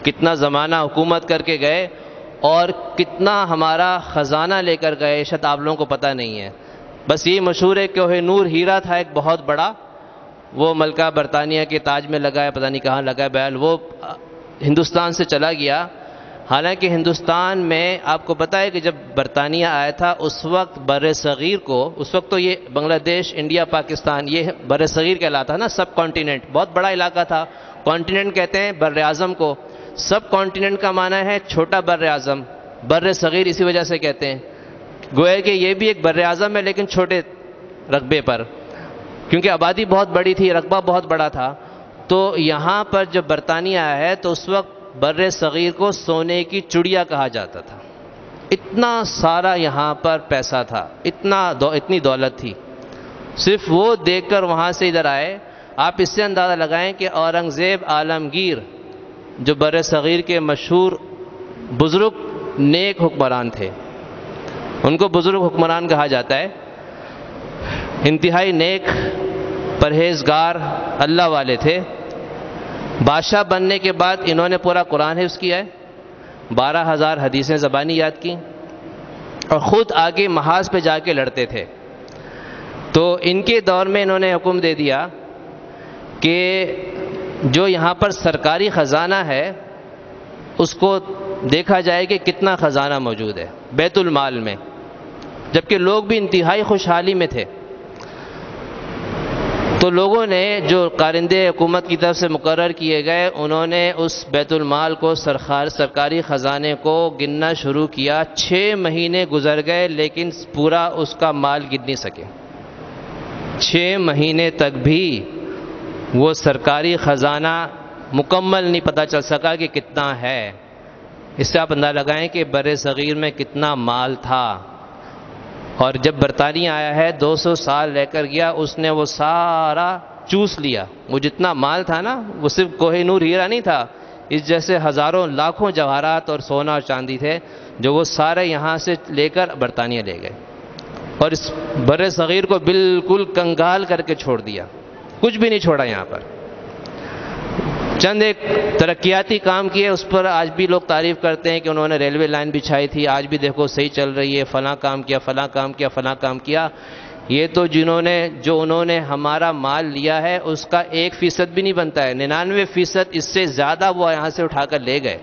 کتنا زمانہ حکومت کر کے گئے اور کتنا ہمارا خزانہ لے کر گئے شاید آپ لوگوں کو پتہ نہیں ہے. بس یہی مشہور ہے کہ کوہ نور ہیرا تھا ایک بہت بڑا, وہ ملکہ برطانیہ کے تاج میں لگا ہے, پتہ نہیں کہاں لگا ہے, بہرحال وہ ہندوستان سے چلا گیا. حالانکہ ہندوستان میں آپ کو پتہ ہے کہ جب برطانیہ آیا تھا اس وقت بر صغیر کو, اس وقت تو یہ بنگلہ دیش, انڈیا, پاکستان یہ بر صغیر کہلاتا ہے نا, سب کانٹیننٹ, بہت بڑا علاقہ تھا. کانٹیننٹ کہتے ہیں بر اعظم کو, سب کانٹیننٹ کا معنی ہے چھوٹا بر اعظم, بر صغیر اسی وجہ سے کہتے ہیں. گویا کہ یہ بھی ایک بر اعظم ہے لیکن چھوٹے رقبے پر, کیونکہ آبادی بہت بڑی تھی, رقبہ بہت بڑا تھا. تو یہاں پر جب برطانیہ آیا ہے تو اس وقت بر صغیر کو سونے کی چڑیا کہا جاتا تھا. اتنا سارا یہاں پر پیسہ تھا, اتنی دولت تھی. صرف وہ دیکھ کر وہاں سے ادھر آئے. آپ اس سے اندازہ لگائیں کہ اورنگزیب عالمگیر جو بر صغیر کے مشہور بزرگ نیک حکمران تھے, ان کو بزرگ حکمران کہا جاتا ہے, انتہائی نیک, پرہیزگار, اللہ والے تھے. بادشاہ بننے کے بعد انہوں نے پورا قرآن حفظ کیا ہے, 12,000 حدیثیں زبانی یاد کی, اور خود آگے محاذ پہ جا کے لڑتے تھے. تو ان کے دور میں انہوں نے حکم دے دیا کہ جو یہاں پر سرکاری خزانہ ہے اس کو دیکھا جائے کہ کتنا خزانہ موجود ہے بیت المال میں, جبکہ لوگ بھی انتہائی خوشحالی میں تھے. تو لوگوں نے جو کارندے حکومت کی طرف سے مقرر کیے گئے, انہوں نے اس بیت المال کو, سرکاری خزانے کو گننا شروع کیا. 6 مہینے گزر گئے لیکن پورا اس کا مال گن نہیں سکے. 6 مہینے تک بھی وہ سرکاری خزانہ مکمل نہیں پتہ چل سکا کہ کتنا ہے. اس سے آپ اندازہ لگائیں کہ بر صغیر میں کتنا مال تھا. اور جب برطانیہ آیا ہے 200 سال رہ کر گیا, اس نے وہ سارا چوس لیا. وہ جتنا مال تھا نا, وہ صرف کوہ نور ہیرا نہیں تھا, اس جیسے ہزاروں لاکھوں جواہرات اور سونا اور چاندی تھے جو وہ سارے یہاں سے لے کر برطانیہ لے گئے, اور اس بر صغیر کو بالکل کنگال کر کے چھوڑ دیا, کچھ بھی نہیں چھوڑا یہاں پر. چند ایک ترقیاتی کام کیے, اس پر آج بھی لوگ تعریف کرتے ہیں کہ انہوں نے ریلوے لائن بچھائی تھی, آج بھی دیکھو صحیح چل رہی ہے, فلاں کام کیا, فلاں کام کیا, فلاں کام کیا. یہ تو انہوں نے ہمارا مال لیا ہے اس کا 1% بھی نہیں بنتا ہے. 99% اس سے زیادہ وہ یہاں سے اٹھا کر لے گئے.